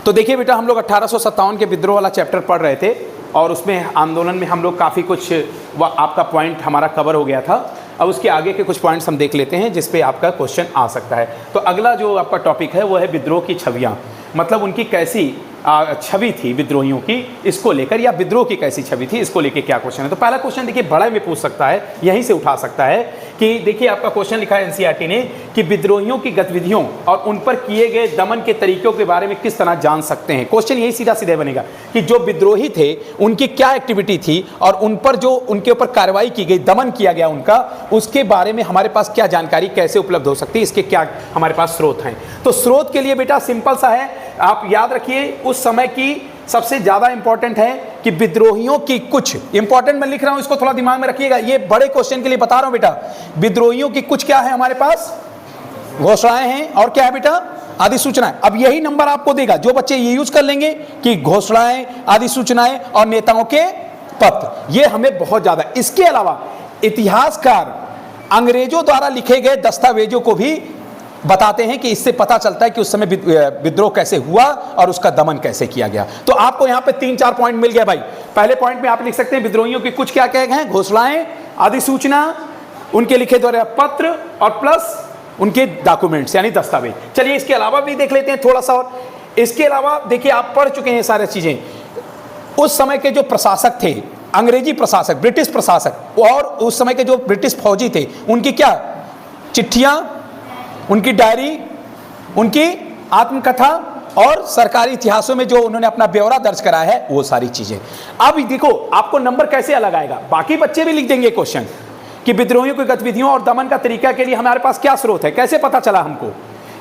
तो देखिए बेटा, हम लोग 1857 के विद्रोह वाला चैप्टर पढ़ रहे थे और उसमें आंदोलन में हम लोग काफ़ी कुछ आपका पॉइंट हमारा कवर हो गया था। अब उसके आगे के कुछ पॉइंट्स हम देख लेते हैं जिस पे आपका क्वेश्चन आ सकता है। तो अगला जो आपका टॉपिक है वो है विद्रोह की छवियाँ, मतलब उनकी कैसी छवि थी विद्रोहियों की, इसको लेकर, या विद्रोह की कैसी छवि थी, इसको लेकर क्या क्वेश्चन है। तो पहला क्वेश्चन देखिए बड़ा में पूछ सकता है, यहीं से उठा सकता है कि देखिए आपका क्वेश्चन लिखा है एनसीईआरटी ने कि विद्रोहियों की गतिविधियों और उन पर किए गए दमन के तरीकों के बारे में किस तरह जान सकते हैं। क्वेश्चन यही सीधा सीधा बनेगा कि जो विद्रोही थे उनकी क्या एक्टिविटी थी और उन पर जो उनके ऊपर कार्रवाई की गई, दमन किया गया उनका, उसके बारे में हमारे पास क्या जानकारी कैसे उपलब्ध हो सकती है, इसके क्या हमारे पास स्रोत हैं। तो स्रोत के लिए बेटा सिंपल सा है, आप याद रखिए उस समय की सबसे ज्यादा इंपॉर्टेंट है कि विद्रोहियों की कुछ इंपॉर्टेंट मैं लिख रहा हूं, इसको थोड़ा दिमाग में रखिएगा, ये बड़े क्वेश्चन के लिए बता रहा हूं बेटा। विद्रोहियों की कुछ क्या है हमारे पास, घोषणाएं हैं और क्या है बेटा, अधिसूचनाएं। अब यही नंबर आपको देगा, जो बच्चे ये यूज कर लेंगे कि घोषणाएं, अधिसूचनाएं और नेताओं के पत्र, ये हमें बहुत ज्यादा। इसके अलावा इतिहासकार अंग्रेजों द्वारा लिखे गए दस्तावेजों को भी बताते हैं कि इससे पता चलता है कि उस समय विद्रोह कैसे हुआ और उसका दमन कैसे किया गया। तो आपको यहां पे 3-4 पॉइंट मिल गया भाई। पहले पॉइंट में आप लिख सकते हैं विद्रोहियों की कुछ क्या क्या हैं, घोषणाएं, अधिसूचना, उनके लिखे द्वारा पत्र और प्लस उनके डॉक्यूमेंट्स यानी दस्तावेज। चलिए इसके अलावा भी देख लेते हैं थोड़ा सा और। इसके अलावा देखिए आप पढ़ चुके हैं सारी चीजें। उस समय के जो प्रशासक थे, अंग्रेजी प्रशासक, ब्रिटिश प्रशासक, और उस समय के जो ब्रिटिश फौजी थे, उनकी क्या चिट्ठियां, उनकी डायरी, उनकी आत्मकथा और सरकारी इतिहासों में जो उन्होंने अपना ब्यौरा दर्ज कराया है, वो सारी चीजें। अब देखो आपको नंबर कैसे अलग आएगा, बाकी बच्चे भी लिख देंगे क्वेश्चन कि विद्रोहियों की गतिविधियों और दमन का तरीका के लिए हमारे पास क्या स्रोत है, कैसे पता चला हमको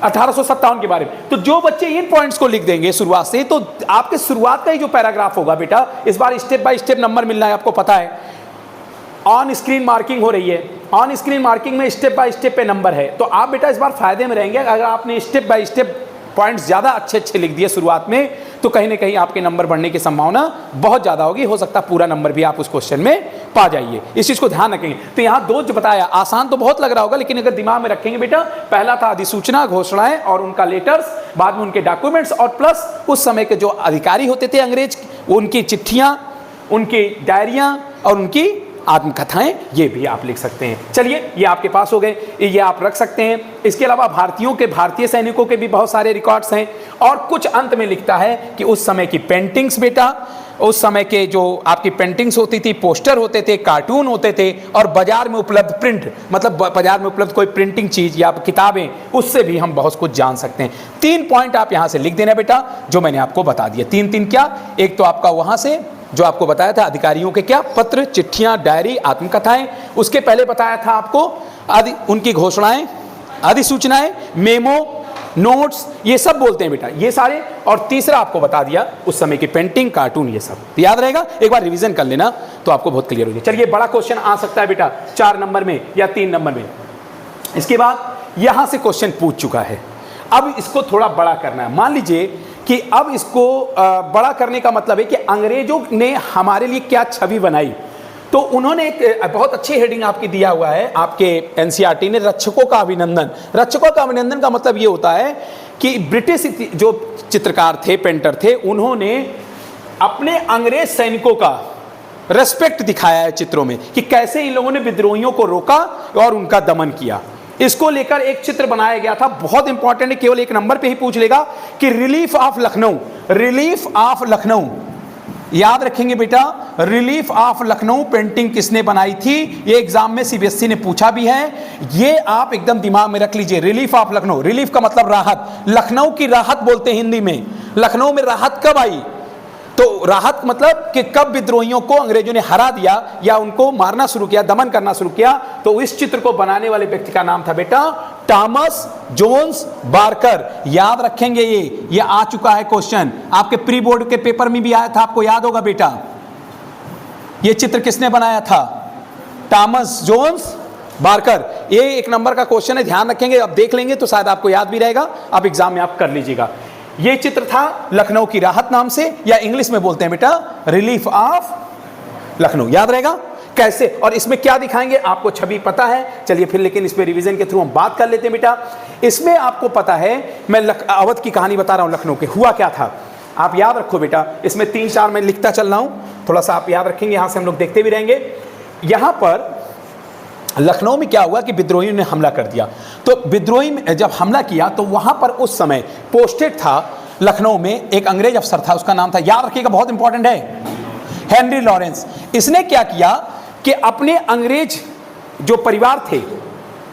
1857 के बारे में। तो जो बच्चे इन पॉइंट्स को लिख देंगे शुरुआत से, तो आपके शुरुआत का ही जो पैराग्राफ होगा बेटा, इस बार स्टेप बाय स्टेप नंबर मिलना है, आपको पता है। ऑन स्क्रीन मार्किंग हो रही है, ऑन स्क्रीन मार्किंग में स्टेप बाय स्टेप पे नंबर है। तो आप बेटा इस बार फायदे में रहेंगे अगर आपने स्टेप बाय स्टेप पॉइंट्स ज्यादा अच्छे अच्छे लिख दिए शुरुआत में, तो कहीं ना कहीं आपके नंबर बढ़ने की संभावना बहुत ज्यादा होगी। हो सकता है पूरा नंबर भी आप उस क्वेश्चन में पा जाइए, इस चीज को ध्यान रखेंगे। तो यहाँ दो जो बताया, आसान तो बहुत लग रहा होगा, लेकिन अगर दिमाग में रखेंगे बेटा, पहला था अधिसूचना, घोषणाएं और उनका लेटर्स, बाद में उनके डॉक्यूमेंट्स और प्लस उस समय के जो अधिकारी होते थे अंग्रेज, उनकी चिट्ठियां, उनकी डायरियां और उनकी आत्मकथाएं, ये भी आप लिख सकते हैं। चलिए ये आपके पास हो गए, ये आप रख सकते हैं। इसके अलावा भारतीय सैनिकों के भी बहुत सारे रिकॉर्ड्स हैं और कुछ अंत में लिखता है कि उस समय की पेंटिंग्स बेटा, उस समय के जो आपकी पेंटिंग्स होती थी, पोस्टर होते थे, कार्टून होते थे और बाजार में उपलब्ध प्रिंट, मतलब बाजार में उपलब्ध कोई प्रिंटिंग चीज या किताबें, उससे भी हम बहुत कुछ जान सकते हैं। 3 पॉइंट आप यहां से लिख देना बेटा, जो मैंने आपको बता दिया। 3 क्या, एक तो आपका वहां से जो आपको बताया था अधिकारियों के क्या पत्र, चिट्ठियां, डायरी, आत्मकथाएं, उसके पहले बताया था आपको उनकी घोषणाएं, अधिसूचनाएं, मेमो, नोट्स, ये सब बोलते हैं बेटा, ये सारे। और तीसरा आपको बता दिया उस समय की पेंटिंग, कार्टून, ये सब याद रहेगा। एक बार रिवीजन कर लेना तो आपको बहुत क्लियर हो जाएगा। चलिए बड़ा क्वेश्चन आ सकता है बेटा 4 नंबर में या 3 नंबर में। इसके बाद यहां से क्वेश्चन पूछ चुका है, अब इसको थोड़ा बड़ा करना है। मान लीजिए कि अब इसको बड़ा करने का मतलब है कि अंग्रेजों ने हमारे लिए क्या छवि बनाई। तो उन्होंने एक बहुत अच्छी हेडिंग आपकी दिया हुआ है आपके एनसीईआरटी ने, रक्षकों का अभिनंदन। रक्षकों का अभिनंदन का मतलब ये होता है कि ब्रिटिश जो चित्रकार थे, पेंटर थे, उन्होंने अपने अंग्रेज सैनिकों का रेस्पेक्ट दिखाया है चित्रों में कि कैसे इन लोगों ने विद्रोहियों को रोका और उनका दमन किया। इसको लेकर एक चित्र बनाया गया था, बहुत इंपॉर्टेंट है, केवल 1 नंबर पे ही पूछ लेगा कि relief of Lucknow, relief of Lucknow, याद रखेंगे बेटा, रिलीफ ऑफ लखनऊ पेंटिंग किसने बनाई थी। ये एग्जाम में सीबीएसई ने पूछा भी है, ये आप एकदम दिमाग में रख लीजिए। रिलीफ ऑफ लखनऊ, रिलीफ का मतलब राहत, लखनऊ की राहत बोलते हैं हिंदी में। लखनऊ में राहत कब आई, तो राहत मतलब कि कब विद्रोहियों को अंग्रेजों ने हरा दिया या उनको मारना शुरू किया, दमन करना शुरू किया। तो इस चित्र को बनाने वाले व्यक्ति का नाम था बेटा थॉमस जोन्स बार्कर। याद रखेंगे, ये आ चुका है क्वेश्चन, आपके प्री बोर्ड के पेपर में भी आया था, आपको याद होगा बेटा। ये चित्र किसने बनाया था, थॉमस जोन्स बार्कर। ये 1 नंबर का क्वेश्चन है, ध्यान रखेंगे। अब देख लेंगे तो शायद आपको याद भी रहेगा, अब एग्जाम में आप कर लीजिएगा। ये चित्र था लखनऊ की राहत नाम से, या इंग्लिश में बोलते हैं बेटा रिलीफ ऑफ लखनऊ, याद रहेगा कैसे। और इसमें क्या दिखाएंगे, आपको छवि पता है। चलिए फिर, लेकिन इस पे रिवीजन के थ्रू हम बात कर लेते हैं बेटा। इसमें आपको पता है, मैं अवध की कहानी बता रहा हूं लखनऊ के। हुआ क्या था आप याद रखो बेटा, इसमें 3-4 मैं लिखता चल रहा हूँ, थोड़ा सा आप याद रखेंगे, यहाँ से हम लोग देखते भी रहेंगे। यहाँ पर लखनऊ में क्या हुआ कि विद्रोहियों ने हमला कर दिया। तो विद्रोही में जब हमला किया तो वहाँ पर उस समय पोस्टेड था लखनऊ में एक अंग्रेज अफसर था, उसका नाम था, याद रखिएगा बहुत इंपॉर्टेंट है, हेनरी लॉरेंस। इसने क्या किया कि अपने अंग्रेज जो परिवार थे,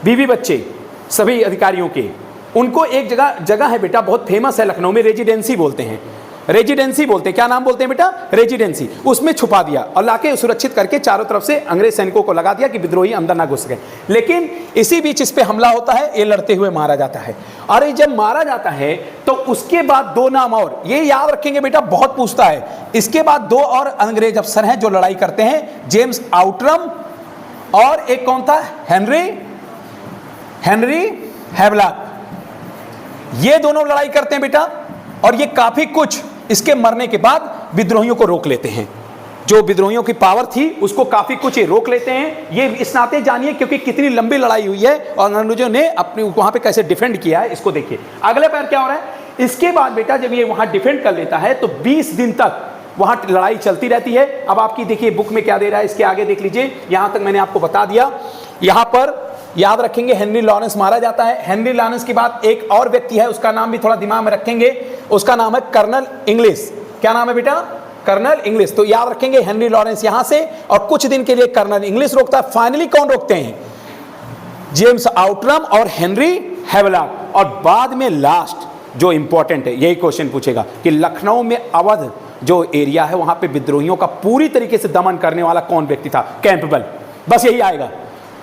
बीवी बच्चे सभी अधिकारियों के, उनको एक जगह है बेटा, बहुत फेमस है लखनऊ में, रेजिडेंसी बोलते हैं, रेजिडेंसी बोलते हैं, क्या नाम बोलते हैं बेटा, रेजिडेंसी, उसमें छुपा दिया और लाके सुरक्षित करके चारों तरफ से अंग्रेज सैनिकों को लगा दिया कि विद्रोही अंदर ना घुस सके। लेकिन इसी बीच इस पे हमला होता है, ये लड़ते हुए मारा जाता है। और ये जब मारा जाता है तो उसके बाद 2 नाम और, ये याद रखेंगे बेटा, बहुत पूछता है। इसके बाद 2 और अंग्रेज अफसर हैं जो लड़ाई करते हैं, जेम्स आउटरम और एक कौन था, हेनरी हैवलॉक। ये दोनों लड़ाई करते हैं बेटा, और ये काफी कुछ इसके मरने के बाद विद्रोहियों को रोक लेते हैं। जो विद्रोहियों की पावर थी उसको काफी कुछ ये रोक लेते हैं। ये इस नाते जानिए क्योंकि कितनी लंबी लड़ाई हुई है और अंग्रेजों ने अपने वहां पे कैसे डिफेंड किया है, इसको देखिए। अगले पैर क्या हो रहा है, इसके बाद बेटा जब ये वहां डिफेंड कर लेता है तो 20 दिन तक वहां लड़ाई चलती रहती है। अब आपकी देखिए बुक में क्या दे रहा है, इसके आगे देख लीजिए, यहां तक मैंने आपको बता दिया। यहां पर याद रखेंगे हेनरी लॉरेंस मारा जाता है। हेनरी लॉरेंस के बाद एक और व्यक्ति है, उसका नाम भी थोड़ा दिमाग में रखेंगे, उसका नाम है कर्नल इंग्लिश। क्या नाम है बेटा, कर्नल इंग्लिश। तो याद रखेंगे हेनरी लॉरेंस यहां से, और कुछ दिन के लिए कर्नल इंग्लिश रोकता है। फाइनली कौन रोकते हैं, जेम्स आउटरम और हेनरी हैवलॉक। और बाद में लास्ट जो इंपॉर्टेंट है, यही क्वेश्चन पूछेगा कि लखनऊ में अवध जो एरिया है वहां पे विद्रोहियों का पूरी तरीके से दमन करने वाला कौन व्यक्ति था, कैंपबेल। बस यही आएगा,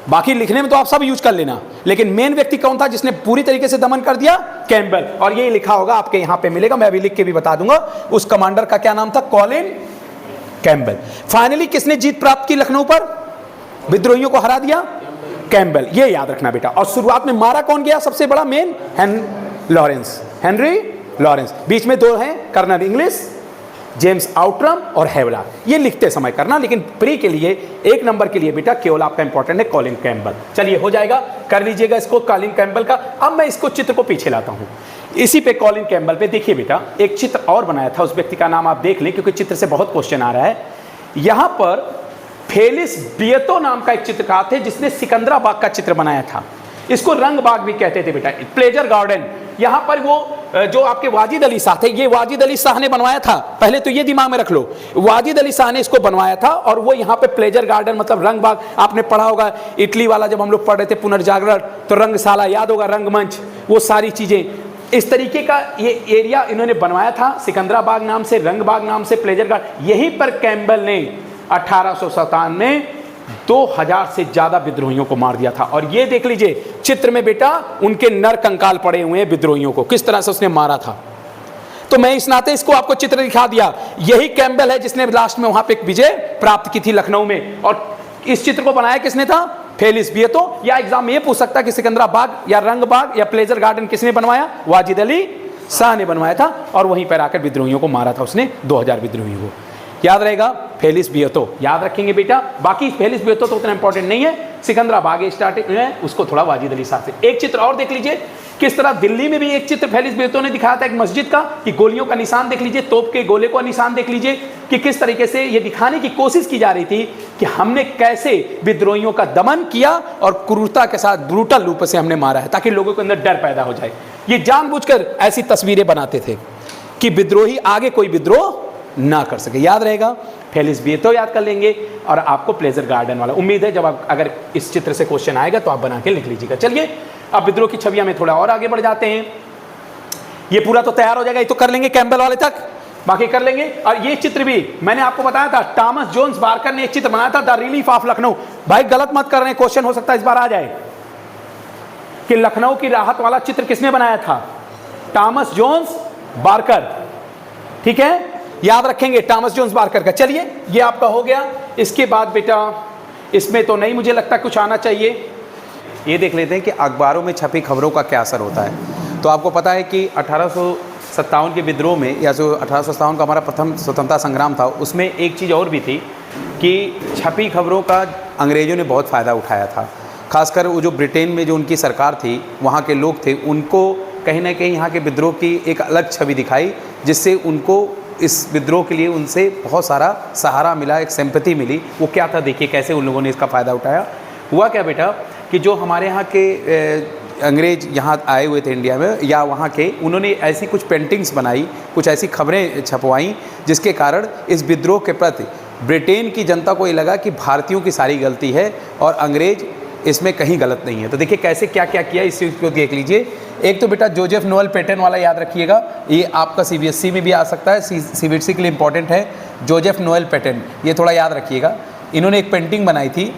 बाकी लिखने में तो आप सब यूज कर लेना, लेकिन मेन व्यक्ति कौन था जिसने पूरी तरीके से दमन कर दिया, कैंपबेल। और ये लिखा होगा आपके यहां पे मिलेगा, मैं अभी लिख के भी बता दूंगा। उस कमांडर का क्या नाम था, कॉलिन कैंपबेल। फाइनली किसने जीत प्राप्त की लखनऊ पर, विद्रोहियों को हरा दिया, कैंपबेल। ये याद रखना बेटा। और शुरुआत में मारा कौन गया सबसे बड़ा, मेन हेनरी लॉरेंस। बीच में 2 हैं, कर्नल इंग्लिश, जेम्स आउटरम और हैवलॉक। ये लिखते समय करना, लेकिन प्री के लिए 1 नंबर के लिए बेटा केवल आपका इंपॉर्टेंट है कॉलिन कैंपबेल। चलिए हो जाएगा, कर लीजिएगा इसको, कॉलिन कैंपबेल का। अब मैं इसको चित्र को पीछे लाता हूं, इसी पे कॉलिन कैंपबेल पे देखिए बेटा, एक चित्र और बनाया था, उस व्यक्ति का नाम आप देख लें क्योंकि चित्र से बहुत क्वेश्चन आ रहा है। यहां पर फेलिस बियतो नाम का एक चित्रकार थे जिसने सिकंदराबाग का चित्र बनाया था। इसको रंग बाग भी कहते थे बेटा, प्लेजर गार्डन। यहां पर वो जो आपके वाजिद अली शाह थे, ये वाजिद अली शाह ने बनवाया था, पहले तो ये दिमाग में रख लो, वाजिद अली शाह ने इसको बनवाया था। और वो यहाँ पे प्लेजर गार्डन मतलब रंग बाग, आपने पढ़ा होगा इटली वाला, जब हम लोग पढ़ रहे थे पुनर्जागरण, तो रंगशाला याद होगा, रंगमंच, वो सारी चीजें, इस तरीके का ये एरिया इन्होंने बनवाया था, सिकंदराबाग नाम से, रंग बाग नाम से, प्लेजर गार्डन। यहीं पर कैंपबेल ने 1857 में 2000 से ज्यादा विद्रोहियों को मार दिया था। और ये देख लीजिए चित्र में बेटा, उनके नर कंकाल पड़े हुए हैं विद्रोहियों को, किस तरह से उसने मारा था। तो मैं इस नाते इसको आपको चित्र दिखा दिया। यही कैंपबेल है जिसने लास्ट में वहां पे एक विजय प्राप्त की थी लखनऊ में। और इस चित्र को बनाया किसने था, फेलिस बियतो। या एग्जाम में ये पूछ सकता है कि सिकंदराबाग या रंग बाग या प्लेजर गार्डन किसने बनवाया, वाजिद अली शाह ने बनवाया था। और वहीं पर आकर विद्रोहियों को मारा था उसने, 2000 विद्रोहियों को। याद रहेगा फेलिस बियतो, याद रखेंगे बेटा। बाकी फेलिस बियतो तो उतना इंपॉर्टेंट नहीं है, सिकंदराबाग स्टार्टिंग में उसको थोड़ा वाजिद अली शाह से। एक चित्र और देख लीजिए, किस तरह दिल्ली में भी एक चित्र फेलिस बियतो ने दिखाया था एक मस्जिद का, कि गोलियों का निशान देख लीजिए, तोप के गोले का निशान देख लीजिए, कि किस तरीके से ये दिखाने की कोशिश की जा रही थी कि हमने कैसे विद्रोहियों का दमन किया और क्रूरता के साथ ब्रूटल रूप से हमने मारा है, ताकि लोगों के अंदर डर पैदा हो जाए। ये जानबूझकर ऐसी तस्वीरें बनाते थे कि विद्रोही आगे कोई विद्रोह ना कर सके। याद रहेगा, फेलिस बियतो याद कर लेंगे, और आपको प्लेजर गार्डन वाला। उम्मीद है जब आप अगर इस चित्र से क्वेश्चन आएगा तो आप बना के लिख लीजिएगा। चलिए अब विद्रोह की छवियां में थोड़ा और आगे बढ़ जाते हैं। ये पूरा तो तैयार हो जाएगा, ये तो कर लेंगे कैंपबेल वाले तक, बाकी कर लेंगे। और ये चित्र भी मैंने आपको बताया था, थॉमस जोन्स बारकर ने एक चित्र बनाया था, द रिलीफ ऑफ लखनऊ। भाई गलत मत कर रहे हैं, क्वेश्चन हो सकता है इस बार आ जाए कि लखनऊ की राहत वाला चित्र किसने बनाया था, थॉमस जोन्स बारकर। ठीक है, याद रखेंगे थॉमस जोन्स बारकर का। चलिए ये आपका हो गया। इसके बाद बेटा इसमें तो नहीं मुझे लगता कुछ आना चाहिए। ये देख लेते हैं कि अखबारों में छपी खबरों का क्या असर होता है। तो आपको पता है कि 1857 के विद्रोह में, या जो 1857 का हमारा प्रथम स्वतंत्रता संग्राम था, उसमें एक चीज़ और भी थी कि छपी खबरों का अंग्रेज़ों ने बहुत फ़ायदा उठाया था। खासकर वो जो ब्रिटेन में जो उनकी सरकार थी, वहाँ के लोग थे, उनको कहीं ना कहीं यहाँ के विद्रोह की एक अलग छवि दिखाई, जिससे उनको इस विद्रोह के लिए उनसे बहुत सारा सहारा मिला, एक सिंपैथी मिली। वो क्या था देखिए कैसे उन लोगों ने इसका फ़ायदा उठाया। हुआ क्या बेटा कि जो हमारे यहाँ के अंग्रेज यहाँ आए हुए थे इंडिया में या वहाँ के, उन्होंने ऐसी कुछ पेंटिंग्स बनाई, कुछ ऐसी खबरें छपवाई, जिसके कारण इस विद्रोह के प्रति ब्रिटेन की जनता को ये लगा कि भारतीयों की सारी गलती है और अंग्रेज इसमें कहीं गलत नहीं है। तो देखिए कैसे क्या क्या किया, इस चीज़ को देख लीजिए। एक तो बेटा जोसेफ नोएल पेटन वाला याद रखिएगा, ये आपका CBSE में भी आ सकता है, CBSE के लिए इंपॉर्टेंट है। जोसेफ नोएल पेटन, ये थोड़ा याद रखिएगा। इन्होंने एक पेंटिंग बनाई थी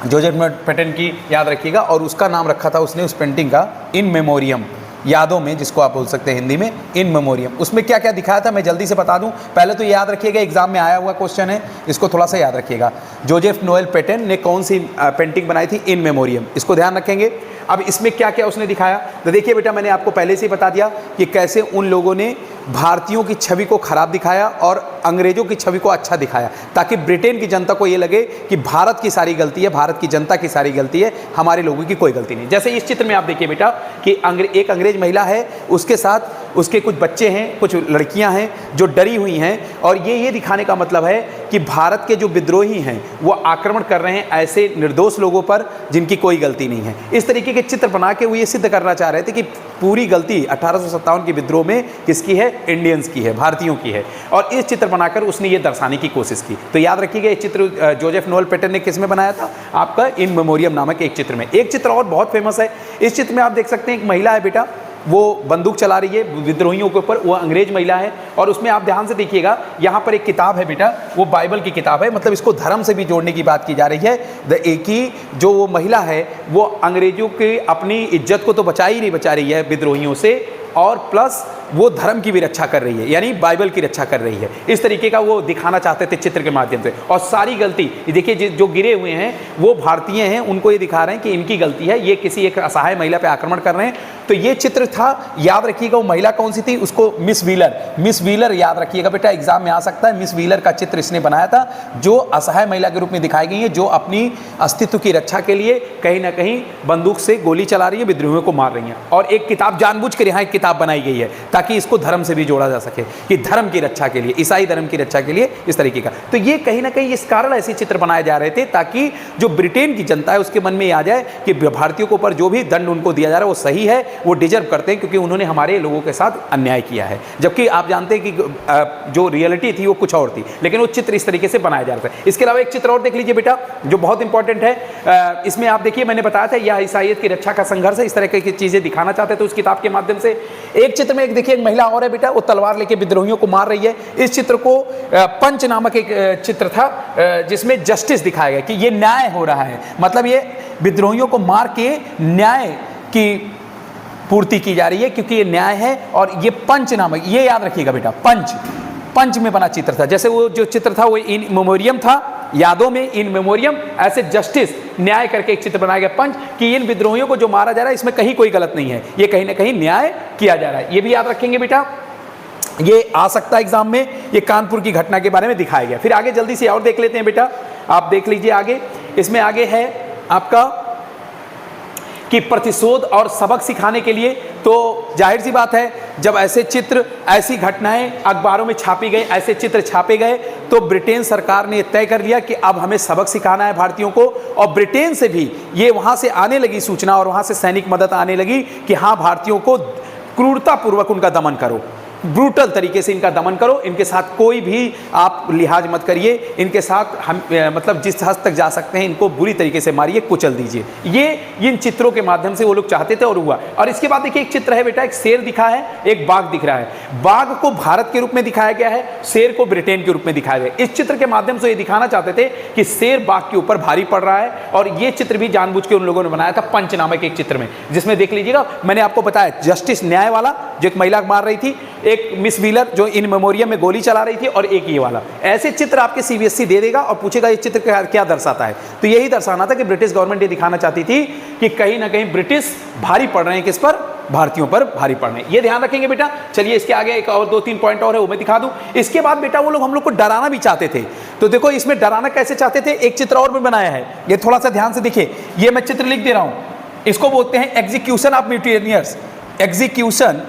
जोसेफ नोएल पेटन की, याद रखिएगा, और उसका नाम रखा था उसने उस पेंटिंग का इन मेमोरियम, यादों में, जिसको आप बोल सकते हैं हिंदी में इन मेमोरियम। उसमें क्या क्या दिखाया था मैं जल्दी से बता दूं। पहले तो ये याद रखिएगा, एग्जाम में आया हुआ क्वेश्चन है, इसको थोड़ा सा याद रखिएगा। जोसेफ नोएल पेटन ने कौन सी पेंटिंग बनाई थी? इन मेमोरियम, इसको ध्यान रखेंगे। अब इसमें क्या क्या उसने दिखाया, तो देखिए बेटा मैंने आपको पहले से ही बता दिया कि कैसे उन लोगों ने भारतीयों की छवि को खराब दिखाया और अंग्रेजों की छवि को अच्छा दिखाया, ताकि ब्रिटेन की जनता को ये लगे कि भारत की सारी गलती है, भारत की जनता की सारी गलती है, हमारे लोगों की कोई गलती नहीं। जैसे इस चित्र में आप देखिए बेटा कि एक अंग्रेज महिला है, उसके साथ उसके कुछ बच्चे हैं, कुछ लड़कियां हैं जो डरी हुई हैं, और ये दिखाने का मतलब है कि भारत के जो विद्रोही हैं वो आक्रमण कर रहे हैं ऐसे निर्दोष लोगों पर जिनकी कोई गलती नहीं है। इस तरीके के चित्र बना के वो ये सिद्ध करना चाह रहे थे कि पूरी गलती 1857 के विद्रोह में किसकी है? इंडियंस की है, भारतीयों की है। और इस चित्र बनाकर उसने ये दर्शाने की कोशिश की। तो याद रखिएगा ये चित्र जोसेफ नोएल पेटन ने किस में बनाया था? आपका इन मेमोरियम नामक एक चित्र में। एक चित्र और बहुत फेमस है, इस चित्र में आप देख सकते हैं एक महिला है बेटा, वो बंदूक चला रही है विद्रोहियों के ऊपर, वो अंग्रेज महिला है। और उसमें आप ध्यान से देखिएगा, यहाँ पर एक किताब है बेटा, वो बाइबल की किताब है, मतलब इसको धर्म से भी जोड़ने की बात की जा रही है। एक ही जो वो महिला है वो अंग्रेजों की अपनी इज्जत को तो बचा ही नहीं बचा रही है विद्रोहियों से, और प्लस वो धर्म की भी रक्षा कर रही है, यानी बाइबल की रक्षा कर रही है। इस तरीके का वो दिखाना चाहते थे चित्र के माध्यम से। और सारी गलती देखिए जो गिरे हुए हैं वो भारतीय हैं, उनको ये दिखा रहे हैं कि इनकी गलती है, ये किसी एक असहाय महिला पे आक्रमण कर रहे हैं। तो ये चित्र था, याद रखिएगा वो महिला कौन सी थी, उसको मिस व्हीलर याद रखिएगा बेटा, एग्जाम में आ सकता है। मिस व्हीलर का चित्र इसने बनाया था, जो असहाय महिला के रूप में दिखाई गई है, जो अपनी अस्तित्व की रक्षा के लिए कहीं ना कहीं बंदूक से गोली चला रही है, विद्रोहियों को मार रही है। और एक किताब जानबूझकर यहाँ एक किताब बनाई गई है ताकि इसको धर्म से भी जोड़ा जा सके, कि धर्म की रक्षा के लिए, ईसाई धर्म की रक्षा के लिए, इस तरीके का। तो ये कहीं ना कहीं इस कारण ऐसे चित्र बनाए जा रहे थे ताकि जो ब्रिटेन की जनता है उसके मन में आ जाए कि भारतीयों के ऊपर जो भी दंड उनको दिया जा रहा है वो सही है, वो डिजर्व करते हैं, क्योंकि उन्होंने हमारे लोगों के साथ अन्याय किया है। जबकि आप जानते हैं कि जो रियलिटी थी वो कुछ और थी, लेकिन वो चित्र इस तरीके से बनाया जा रहा था। इसके अलावा एक चित्र और देख लीजिए बेटा जो बहुत इंपॉर्टेंट है। इसमें आप देखिए मैंने बताया था यह ईसाइयत की रक्षा का संघर्ष है, इस तरह की चीजें दिखाना चाहते थे उस किताब के माध्यम से। एक चित्र में एक देखिए एक महिला और है बेटा, वो तलवार लेके विद्रोहियों को मार रही है। इस चित्र को पंच नामक एक चित्र था जिसमें जस्टिस दिखाया गया कि ये न्याय हो रहा है, मतलब ये विद्रोहियों को मार के न्याय की पूर्ति की जा रही है, क्योंकि ये न्याय है। और ये पंच नामक, ये याद रखिएगा बेटा, पंच में बना चित्र था। जैसे वो जो चित्र था वो इन मेमोरियम था, यादों में इन मेमोरियम, ऐसे जस्टिस न्याय करके एक चित्र बनाया गया पंच, कि इन विद्रोहियों को जो मारा जा रहा है इसमें कहीं कोई गलत नहीं है, ये कहीं ना कहीं न्याय किया जा रहा है। ये भी याद रखेंगे बेटा, ये आ सकता है एग्जाम में, ये कानपुर की घटना के बारे में दिखाया गया। फिर आगे जल्दी से और देख लेते हैं बेटा, आप देख लीजिए आगे। इसमें आगे है आपका कि प्रतिशोध और सबक सिखाने के लिए, तो जाहिर सी बात है जब ऐसे चित्र, ऐसी घटनाएं अखबारों में छापी गई, ऐसे चित्र छापे गए, तो ब्रिटेन सरकार ने तय कर लिया कि अब हमें सबक सिखाना है भारतीयों को। और ब्रिटेन से भी ये वहां से आने लगी सूचना, और वहां से सैनिक मदद आने लगी कि हाँ भारतीयों को क्रूरतापूर्वक उनका दमन करो, ब्रूटल तरीके से इनका दमन करो, इनके साथ कोई भी आप लिहाज मत करिए, इनके साथ हम मतलब जिस हद तक जा सकते हैं इनको बुरी तरीके से मारिए, कुचल दीजिए। ये इन चित्रों के माध्यम से वो लोग चाहते थे और हुआ। और इसके बाद देखिए एक चित्र है बेटा, एक शेर दिखा है, एक बाघ दिख रहा है। बाघ को भारत के रूप में दिखाया गया है, शेर को ब्रिटेन के रूप में दिखाया गया। इस चित्र के माध्यम से ये दिखाना चाहते थे कि शेर बाघ के ऊपर भारी पड़ रहा है। और ये चित्र भी जानबूझ के उन लोगों ने बनाया था पंच नामक एक चित्र में, जिसमें देख लीजिएगा मैंने आपको बताया जस्टिस न्याय वाला जो एक महिला मार रही थी, एक मिस व्हीलर जो इन मेमोरियम में गोली चला रही थी, और एक ये वाला। ऐसे चित्र आपके CBSE दे देगा और पूछेगा ये चित्र क्या दर्शाता है। तो यही दर्शाना था कि ब्रिटिश गवर्नमेंट ये दिखाना चाहती थी कि कहीं ना कहीं ब्रिटिश भारी पड़ रहे हैं, किस पर? भारतीयों पर भारी पड़ रहे हैं। ये ध्यान रखेंगे बेटा। चलिए इसके आगे एक और 2-3 पॉइंट और है वो मैं दिखा दूं। इसके बाद बेटा वो लोग हम लोग को डराना भी चाहते थे। तो देखो इसमें डराना कैसे चाहते थे, एक चित्र और भी बनाया है, ये थोड़ा सा ध्यान से देखिए। ये मैं चित्र लिख दे रहा हूं, इसको बोलते हैं execution of mutineers. Execution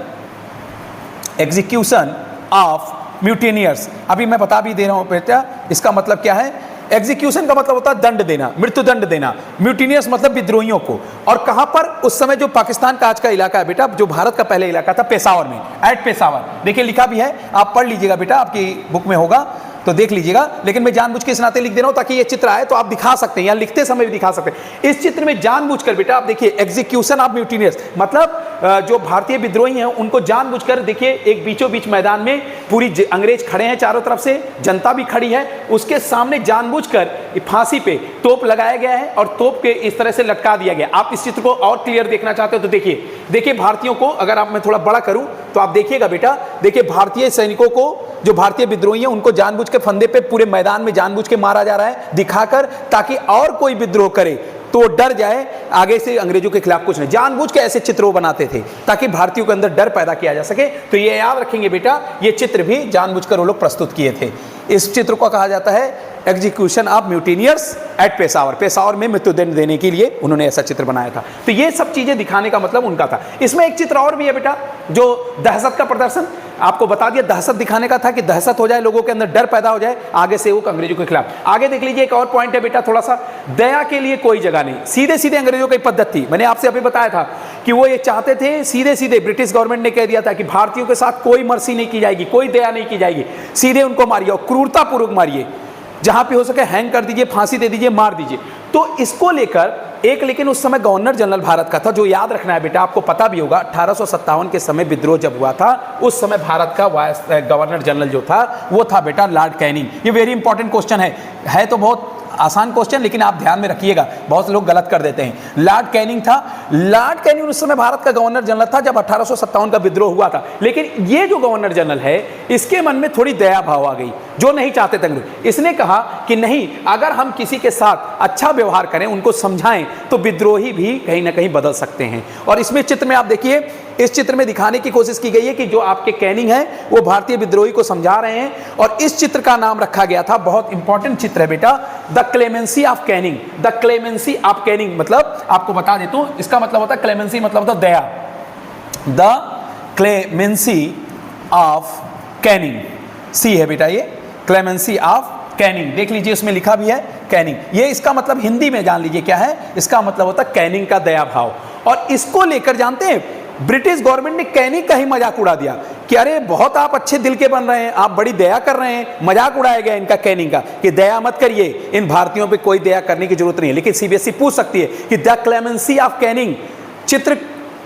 of mutineers. अभी मैं बता भी दे रहा हूं बेटा, इसका मतलब क्या है। एग्जीक्यूशन का मतलब होता है दंड देना, मृत्युदंड देना। म्यूटिनियर्स मतलब विद्रोहियों को। और कहां पर? उस समय जो पाकिस्तान का आज का इलाका है बेटा, जो भारत का पहले इलाका था, पेशावर में, एट पेशावर। देखिए लिखा भी है, आप पढ़ लीजिएगा बेटा, आपकी बुक में होगा तो देख लीजिएगा। लेकिन मैं जानबूझ के इस नाते लिख दे रहा हूं ताकि ये चित्र आए तो आप दिखा सकते हैं, या लिखते समय भी दिखा सकते हैं। इस चित्र में जानबूझकर बेटा आप देखिए, एग्जीक्यूशन ऑफ म्यूटिनियर्स मतलब जो भारतीय विद्रोही हैं उनको जानबूझकर, देखिए एक बीचों बीच मैदान में पूरी अंग्रेज खड़े हैं, चारों तरफ से जनता भी खड़ी है, उसके सामने जानबूझकर फांसी पे तोप लगाया गया है और तोप के इस तरह से लटका दिया गया। आप इस चित्र को और क्लियर देखना चाहते हो तो देखिए भारतीयों को, अगर आप मैं थोड़ा बड़ा करूं तो आप देखिएगा बेटा, देखिए भारतीय सैनिकों को, जो भारतीय विद्रोही हैं उनको जानबूझ के फंदे पे पूरे मैदान में जानबूझ के मारा जा रहा है, दिखाकर, ताकि और कोई विद्रोह करे तो डर जाए, आगे से अंग्रेजों के खिलाफ कुछ नहीं। जानबूझ के ऐसे चित्र वो बनाते थे ताकि भारतीयों के अंदर डर पैदा किया जा सके। तो ये याद रखेंगे बेटा, ये चित्र भी जानबूझकर वो लोग प्रस्तुत किए थे। इस चित्र को कहा जाता है execution of mutineers at Peshawar. Peshawar में मृत्युदंड देने के लिए उन्होंने ऐसा चित्र बनाया था। तो ये सब चीजें दिखाने का मतलब उनका था। इसमें एक चित्र और भी है बेटा, जो दहशत का प्रदर्शन, आपको बता दिया, दहशत दिखाने का था कि दहशत हो जाए, लोगों के अंदर डर पैदा हो जाए आगे से वो अंग्रेजों के खिलाफ। आगे देख लीजिए, एक और पॉइंट है बेटा, थोड़ा सा, दया के लिए कोई जगह नहीं। सीधे सीधे अंग्रेजों की पद्धति थी। मैंने आपसे अभी बताया था कि वो ये चाहते थे, सीधे सीधे ब्रिटिश गवर्नमेंट ने कह दिया था कि भारतीयों के साथ कोई मर्सी नहीं की जाएगी, कोई दया नहीं की जाएगी, सीधे उनको मारिए और क्रूरतापूर्वक मारिए, जहां पे हो सके हैंग कर दीजिए, फांसी दे दीजिए, मार दीजिए। तो इसको लेकर एक, लेकिन उस समय गवर्नर जनरल भारत का था, जो याद रखना है बेटा, आपको पता भी होगा 1857 के समय विद्रोह जब हुआ था, उस समय भारत का गवर्नर जनरल जो था वो था बेटा लॉर्ड कैनिंग। ये वेरी इंपॉर्टेंट क्वेश्चन है तो बहुत आसान क्वेश्चन, लेकिन आप ध्यान में रखिएगा, बहुत लोग गलत कर देते हैं। लॉर्ड कैनिंग था, लॉर्ड कैनिंग उस समय भारत का गवर्नर जनरल था जब 1857 का विद्रोह हुआ था। लेकिन ये जो गवर्नर जनरल है, इसके मन में थोड़ी दया भाव आ गई, जो नहीं चाहते थे अंग्रेज। इसने कहा कि नहीं, अगर हम किसी के साथ अच्छा व्यवहार करें, उनको समझाएं, तो विद्रोही भी कहीं ना कहीं बदल सकते हैं। और इसमें चित्र में आप देखिए, इस चित्र में दिखाने की कोशिश की गई है कि जो आपके कैनिंग है वो भारतीय विद्रोही को समझा रहे हैं। और इस चित्र का नाम रखा गया था, बहुत इंपॉर्टेंट चित्र है बेटा, the clemency of Canning. The clemency of Canning मतलब आपको बता देता हूं, इसका मतलब होता है क्लेमेंसी मतलब होता दया। द क्लेमेंसी ऑफ कैनिंग, सी है बेटा ये, क्लेमेंसी ऑफ कैनिंग। देख लीजिए उसमें लिखा भी है कैनिंग। ये इसका मतलब हिंदी में जान लीजिए क्या है, इसका मतलब होता है कैनिंग का दया भाव। और इसको लेकर जानते हैं, ब्रिटिश गवर्नमेंट ने कैनिंग का ही मजाक उड़ा दिया कि अरे बहुत आप अच्छे दिल के बन रहे हैं, आप बड़ी दया कर रहे हैं। मजाक उड़ाया गया इनका कैनिंग का कि दया मत करिए, इन भारतीयों पे कोई दया करने की जरूरत नहीं है। लेकिन सीबीएसई पूछ सकती है कि द क्लेमेंसी ऑफ कैनिंग चित्र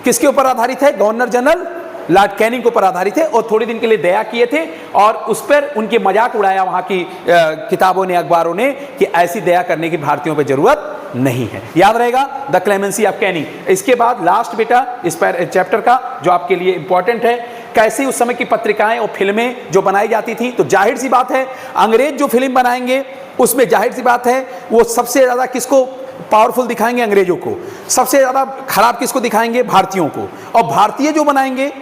किसके ऊपर आधारित है? गवर्नर जनरल लॉर्ड कैनिंग के ऊपर आधारित है। और थोड़ी दिन के लिए दया किए थे और उस पर उनके मजाक उड़ाया वहां की किताबों ने, अखबारों ने, कि ऐसी दया करने की भारतीयों पर जरूरत नहीं है। याद रहेगा द क्लेमेंसी ऑफ कैनिंग। इसके बाद लास्ट बेटा इस चैप्टर का जो आपके लिए इंपॉर्टेंट है, कैसी उस समय की पत्रिकाएं और फिल्में जो बनाई जाती थी। तो जाहिर सी बात है, अंग्रेज जो फिल्म बनाएंगे उसमें जाहिर सी बात है वो सबसे ज्यादा किसको पावरफुल दिखाएंगे? अंग्रेजों को। सबसे ज्यादा खराब किसको दिखाएंगे? भारतीयों को। और भारतीय जो बनाएंगे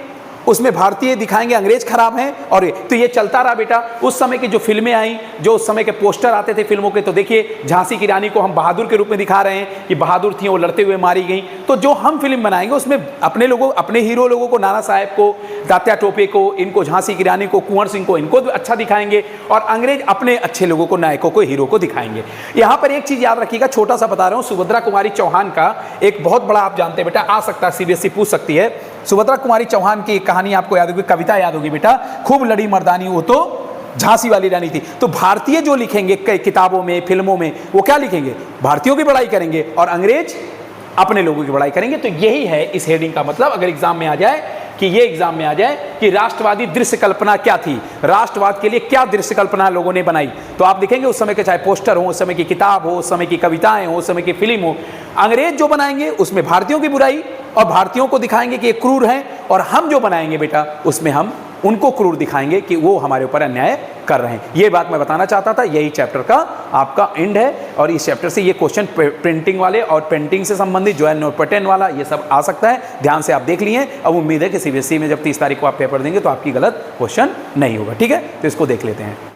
उसमें भारतीय दिखाएंगे अंग्रेज खराब हैं। और तो ये चलता रहा बेटा। उस समय की जो फिल्में आई, जो उस समय के पोस्टर आते थे फिल्मों के, तो देखिए झांसी की रानी को हम बहादुर के रूप में दिखा रहे हैं कि बहादुर थी, वो लड़ते हुए मारी गई। तो जो हम फिल्म बनाएंगे उसमें अपने लोगों, अपने हीरो लोगों को, नाना साहेब को, तात्या टोपे को, इनको झांसी की रानी को, कुंवर सिंह को, इनको अच्छा दिखाएंगे। और अंग्रेज अपने अच्छे लोगों को, नायकों को, हीरो को दिखाएंगे। यहाँ पर एक चीज याद रखिएगा, छोटा सा बता रहा हूँ, सुभद्रा कुमारी चौहान का एक बहुत बड़ा, आप जानते हैं बेटा, आ सकता है सीबीएसई पूछ सकती है। सुभद्रा कुमारी चौहान की कहानी आपको याद होगी, कविता याद होगी बेटा, खूब लड़ी मर्दानी वो तो झांसी वाली रानी थी। तो भारतीय जो लिखेंगे किताबों में, फिल्मों में, वो क्या लिखेंगे? भारतीयों की बड़ाई करेंगे और अंग्रेज अपने लोगों की बड़ाई करेंगे। तो यही है इस हेडिंग का मतलब। अगर एग्जाम में आ जाए कि ये एग्जाम में आ जाए कि राष्ट्रवादी दृश्य कल्पना क्या थी, राष्ट्रवाद के लिए क्या दृश्य कल्पना लोगों ने बनाई, तो आप देखेंगे उस समय के चाहे पोस्टर हो, उस समय की किताब हो, उस समय की कविताएं हो, उस समय की फिल्म हो, अंग्रेज जो बनाएंगे उसमें भारतीयों की बुराई और भारतीयों को दिखाएंगे कि ये क्रूर हैं। और हम जो बनाएंगे बेटा उसमें हम उनको क्रूर दिखाएंगे कि वो हमारे ऊपर अन्याय कर रहे हैं। ये बात मैं बताना चाहता था। यही चैप्टर का आपका एंड है। और इस चैप्टर से ये क्वेश्चन प्रिंटिंग वाले और पेंटिंग से संबंधित जो है नोट पैटर्न वाला, ये सब आ सकता है। ध्यान से आप देख लिए। अब उम्मीद है कि सीबीएसई में जब 30 तारीख को आप पेपर देंगे तो आपकी गलत क्वेश्चन नहीं होगा। ठीक है, तो इसको देख लेते हैं।